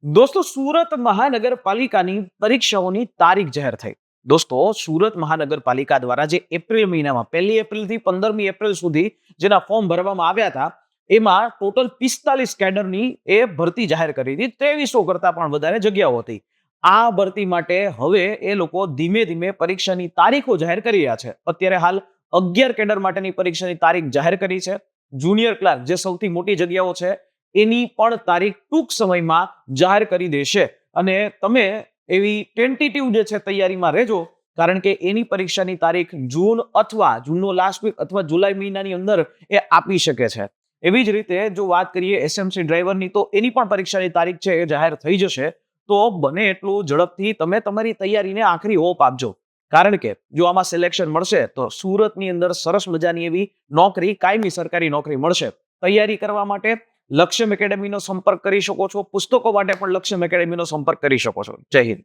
દોસ્તો, સુરત મહાનગરપાલિકાની પરીક્ષાઓની તારીખ જાહેર થઈ. દોસ્તો, સુરત મહાનગરપાલિકા દ્વારા જે એપ્રિલ મહિનામાં 1 એપ્રિલથી 15 એપ્રિલ સુધી જેના ફોર્મ ભરવામાં આવ્યા હતા, એમાં ટોટલ 45 કેડરની એ ભરતી જાહેર કરી હતી. 2300 કરતા પણ વધારે જગ્યાઓ હતી. આ ભરતી માટે હવે એ લોકો ધીમે ધીમે પરીક્ષાની તારીખો જાહેર કરી રહ્યા છે. અત્યારે હાલ 11 કેડર માટેની પરીક્ષાની તારીખ જાહેર કરી છે. જુનિયર ક્લાર્ક જે સૌથી મોટી જગ્યાઓ છે એની પણ તારીખ ટૂંક સમયમાં જાહેર કરી દેશે. અને તમે એવી ટેન્ટેટિવ જે છે તૈયારીમાં રહેજો, કારણ કે એની પરીક્ષાની તારીખ જૂન અથવા જૂનનો લાસ્ટ વીક અથવા જુલાઈ મહિનાની અંદર એ આપી શકે છે. એવી જ રીતે જો વાત કરીએ એસએમસી ડ્રાઈવરની, તો એની પણ પરીક્ષાની તારીખ છે એ જાહેર થઈ જશે. તો બને એટલું ઝડપથી તમે તમારી તૈયારીને આખરી ઓપ આપજો, કારણ કે જો આમાં સિલેક્શન મળશે તો સુરતની અંદર સરસ મજાની એવી નોકરી, કાયમી સરકારી નોકરી મળશે. તૈયારી કરવા માટે લક્ષ્યમ એકેડેમીનો સંપર્ક કરી શકો છો. પુસ્તકો માટે પણ લક્ષ્યમ એકેડેમીનો સંપર્ક કરી શકો છો. જય હિન્દ.